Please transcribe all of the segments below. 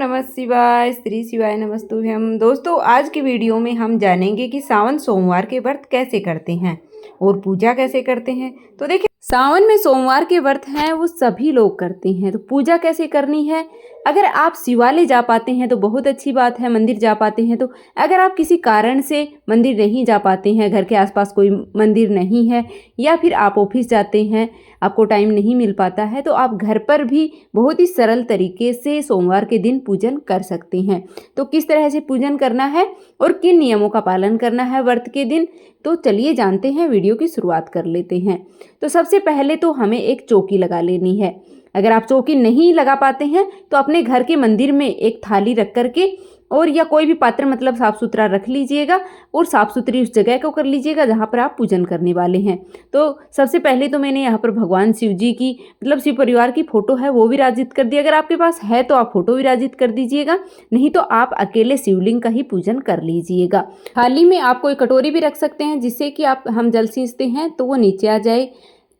नमः शिवाय, श्री शिवाय नमस्तुभ्यम। दोस्तों, आज की वीडियो में हम जानेंगे कि सावन सोमवार के व्रत कैसे करते हैं और पूजा कैसे करते हैं। तो देखिए, सावन में सोमवार के व्रत हैं वो सभी लोग करते हैं। तो पूजा कैसे करनी है, अगर आप शिवालय जा पाते हैं तो बहुत अच्छी बात है, मंदिर जा पाते हैं तो। अगर आप किसी कारण से मंदिर नहीं जा पाते हैं, घर के आसपास कोई मंदिर नहीं है, या फिर आप ऑफिस जाते हैं, आपको टाइम नहीं मिल पाता है, तो आप घर पर भी बहुत ही सरल तरीके से सोमवार के दिन पूजन कर सकते हैं। तो किस तरह से पूजन करना है और किन नियमों का पालन करना है व्रत के दिन, तो चलिए जानते हैं। वीडियो की शुरुआत कर लेते हैं। तो सबसे पहले तो हमें एक चौकी लगा लेनी है। अगर आप चौकी नहीं लगा पाते हैं तो अपने घर के मंदिर में एक थाली रख करके और या कोई भी पात्र मतलब साफ सुथरा रख लीजिएगा और साफ सुथरी उस जगह को कर लीजिएगा जहाँ पर आप पूजन करने वाले हैं। तो सबसे पहले तो मैंने यहाँ पर भगवान शिव जी की मतलब शिव परिवार की फोटो है वो विराजित कर दी। अगर आपके पास है तो आप फोटो विराजित कर दीजिएगा, नहीं तो आप अकेले शिवलिंग का ही पूजन कर लीजिएगा। थाली में आप कोई कटोरी भी रख सकते हैं जिससे कि हम जल सींचते हैं तो वो नीचे आ जाए।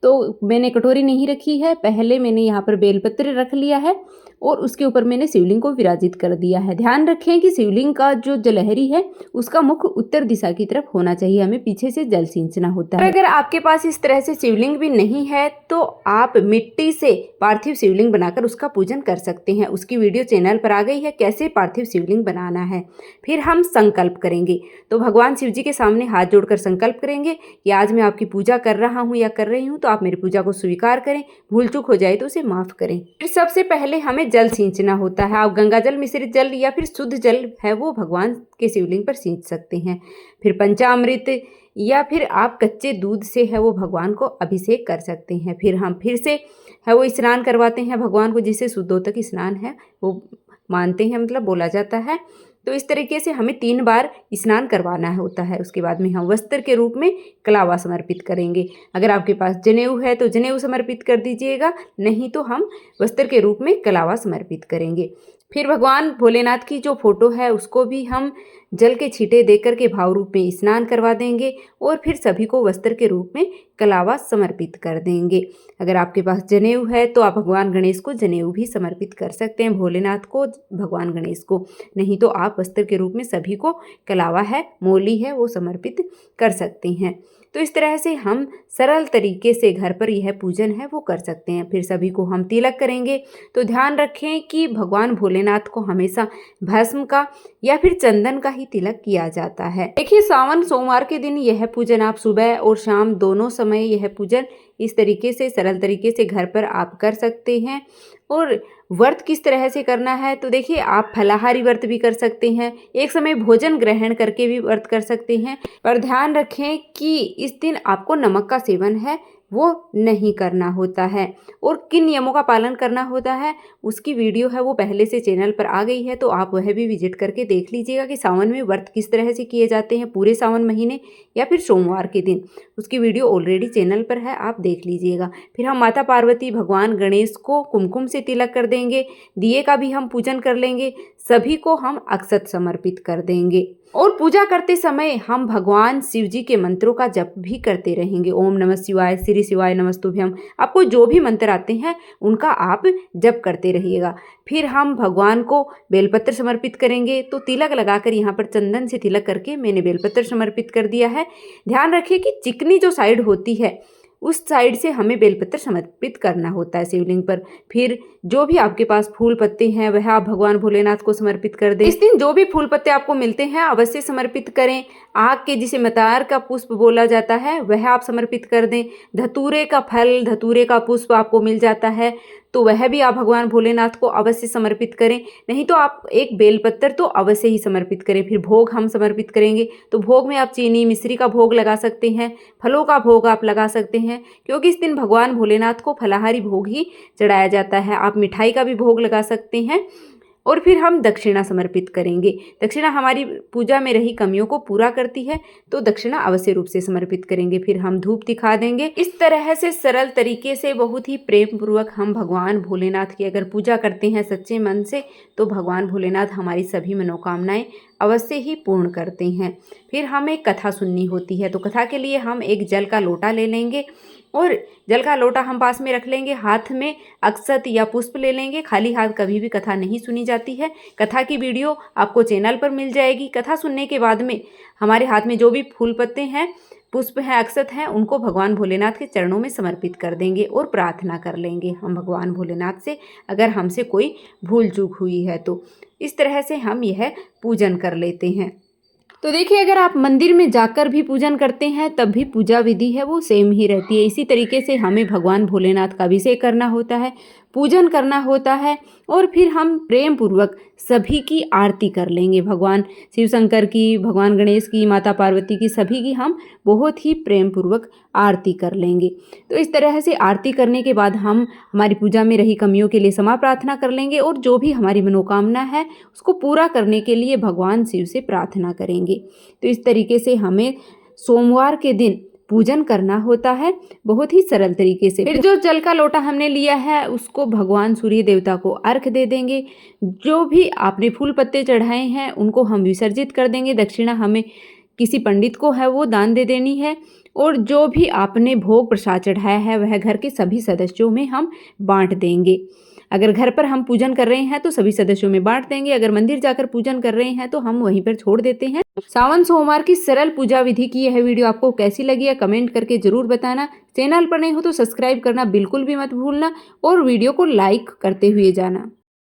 तो मैंने कटोरी नहीं रखी है, पहले मैंने यहाँ पर बेलपत्र रख लिया है और उसके ऊपर मैंने शिवलिंग को विराजित कर दिया है। ध्यान रखें कि शिवलिंग का जो जलहरी है उसका मुख उत्तर दिशा की तरफ होना चाहिए, हमें पीछे से जल सींचना होता है। अगर आपके पास इस तरह से शिवलिंग भी नहीं है तो आप मिट्टी से पार्थिव शिवलिंग बनाकर उसका पूजन कर सकते हैं। उसकी वीडियो चैनल पर आ गई है, कैसे पार्थिव शिवलिंग बनाना है। फिर हम संकल्प करेंगे। तो भगवान शिव जी के सामने हाथ जोड़कर संकल्प करेंगे कि आज मैं आपकी पूजा कर रहा हूँ या कर रही हूँ, तो आप मेरी पूजा को स्वीकार करें, भूल चूक हो जाए तो उसे माफ करें। फिर सबसे पहले हमें जल सींचना होता है। आप गंगा जल, मिश्रित जल या फिर शुद्ध जल है वो भगवान के शिवलिंग पर सींच सकते हैं। फिर पंचामृत या फिर आप कच्चे दूध से है वो भगवान को अभिषेक कर सकते हैं। फिर हम फिर से है वो स्नान करवाते हैं भगवान को, जिसे शुद्धोदक स्नान है वो मानते हैं, मतलब बोला जाता है। तो इस तरीके से हमें 3 बार स्नान करवाना होता है। उसके बाद में हम वस्त्र के रूप में कलावा समर्पित करेंगे। अगर आपके पास जनेऊ है तो जनेऊ समर्पित कर दीजिएगा, नहीं तो हम वस्त्र के रूप में कलावा समर्पित करेंगे। फिर भगवान भोलेनाथ की जो फोटो है उसको भी हम जल के छींटे दे करके भाव रूप में स्नान करवा देंगे और फिर सभी को वस्त्र के रूप में कलावा समर्पित कर देंगे। अगर आपके पास जनेऊ है तो आप भगवान गणेश को जनेऊ भी समर्पित कर सकते हैं, भोलेनाथ को, भगवान गणेश को, नहीं तो आप वस्त्र के रूप में सभी को कलावा है, मोली है वो समर्पित कर सकते हैं। तो इस तरह से हम सरल तरीके से घर पर यह पूजन है वो कर सकते हैं। फिर सभी को हम तिलक करेंगे। तो ध्यान रखें कि भगवान भोलेनाथ को हमेशा भस्म का या फिर चंदन का ही तिलक किया जाता है। देखिए, सावन सोमवार के दिन यह पूजन आप सुबह और शाम दोनों समय यह पूजन इस तरीके से सरल तरीके से घर पर आप कर सकते हैं। और व्रत किस तरह से करना है, तो देखिए, आप फलाहारी व्रत भी कर सकते हैं, एक समय भोजन ग्रहण करके भी व्रत कर सकते हैं, पर ध्यान रखें कि इस दिन आपको नमक का सेवन है वो नहीं करना होता है। और किन नियमों का पालन करना होता है उसकी वीडियो है वो पहले से चैनल पर आ गई है, तो आप वह भी विजिट करके देख लीजिएगा कि सावन में व्रत किस तरह से किए जाते हैं, पूरे सावन महीने या फिर सोमवार के दिन। उसकी वीडियो ऑलरेडी चैनल पर है, आप देख लीजिएगा। फिर हम माता पार्वती, भगवान गणेश को कुमकुम से तिलक कर देंगे, दिए का भी हम पूजन कर लेंगे, सभी को हम अक्षत समर्पित कर देंगे। और पूजा करते समय हम भगवान शिव जी के मंत्रों का जप भी करते रहेंगे। ओम नमः शिवाय, श्री शिवाय नमस्तुभ्यम, आपको जो भी मंत्र आते हैं उनका आप जप करते रहिएगा। फिर हम भगवान को बेलपत्र समर्पित करेंगे। तो तिलक लगाकर यहाँ पर चंदन से तिलक करके मैंने बेलपत्र समर्पित कर दिया है। ध्यान रखिए कि चिकनी जो साइड होती है उस साइड से हमें बेलपत्र समर्पित करना होता है शिवलिंग पर। फिर जो भी आपके पास फूल पत्ते हैं वह आप भगवान भोलेनाथ को समर्पित कर दें। इस दिन जो भी फूल पत्ते आपको मिलते हैं अवश्य समर्पित करें। आग के, जिसे मतार का पुष्प बोला जाता है, वह आप समर्पित कर दें। धतूरे का फल, धतूरे का पुष्प आपको मिल जाता है तो वह भी आप भगवान भोलेनाथ को अवश्य समर्पित करें, नहीं तो आप एक बेलपत्र तो अवश्य ही समर्पित करें। फिर भोग हम समर्पित करेंगे, तो भोग में आप चीनी मिश्री का भोग लगा सकते हैं, फलों का भोग आप लगा सकते हैं, क्योंकि इस दिन भगवान भोलेनाथ को फलाहारी भोग ही चढ़ाया जाता है। आप मिठाई का भी भोग लगा सकते हैं। और फिर हम दक्षिणा समर्पित करेंगे। दक्षिणा हमारी पूजा में रही कमियों को पूरा करती है, तो दक्षिणा अवश्य रूप से समर्पित करेंगे। फिर हम धूप दिखा देंगे। इस तरह से सरल तरीके से बहुत ही प्रेम पूर्वक हम भगवान भोलेनाथ की अगर पूजा करते हैं सच्चे मन से, तो भगवान भोलेनाथ हमारी सभी मनोकामनाएं अवश्य ही पूर्ण करते हैं। फिर हमें कथा सुननी होती है, तो कथा के लिए हम एक जल का लोटा ले लेंगे और जल का लोटा हम पास में रख लेंगे, हाथ में अक्षत या पुष्प ले लेंगे। खाली हाथ कभी भी कथा नहीं सुनी जाती है। कथा की वीडियो आपको चैनल पर मिल जाएगी। कथा सुनने के बाद में हमारे हाथ में जो भी फूल पत्ते हैं, पुष्प हैं, अक्षत हैं, उनको भगवान भोलेनाथ के चरणों में समर्पित कर देंगे और प्रार्थना कर लेंगे हम भगवान भोलेनाथ से, अगर हमसे कोई भूल चूक हुई है तो। इस तरह से हम यह पूजन कर लेते हैं। तो देखिए, अगर आप मंदिर में जाकर भी पूजन करते हैं तब भी पूजा विधि है वो सेम ही रहती है। इसी तरीके से हमें भगवान भोलेनाथ का अभिषेक करना होता है, पूजन करना होता है और फिर हम प्रेम पूर्वक सभी की आरती कर लेंगे। भगवान शिव शंकर की, भगवान गणेश की, माता पार्वती की, सभी की हम बहुत ही प्रेम पूर्वक आरती कर लेंगे। तो इस तरह से आरती करने के बाद हम हमारी पूजा में रही कमियों के लिए क्षमा प्रार्थना कर लेंगे और जो भी हमारी मनोकामना है उसको पूरा करने के लिए भगवान शिव से प्रार्थना करेंगे। तो इस तरीके से हमें सोमवार के दिन पूजन करना होता है, बहुत ही सरल तरीके से। फिर जो जल का लोटा हमने लिया है उसको भगवान सूर्य देवता को अर्घ दे देंगे। जो भी आपने फूल पत्ते चढ़ाए हैं उनको हम विसर्जित कर देंगे। दक्षिणा हमें किसी पंडित को है वो दान दे देनी है और जो भी आपने भोग प्रसाद चढ़ाया है वह घर के सभी सदस्यों में हम बांट देंगे। अगर घर पर हम पूजन कर रहे हैं तो सभी सदस्यों में बांट देंगे, अगर मंदिर जाकर पूजन कर रहे हैं तो हम वहीं पर छोड़ देते हैं। सावन सोमवार की सरल पूजा विधि की यह वीडियो आपको कैसी लगी है कमेंट करके जरूर बताना। चैनल पर नहीं हो तो सब्सक्राइब करना बिल्कुल भी मत भूलना और वीडियो को लाइक करते हुए जाना।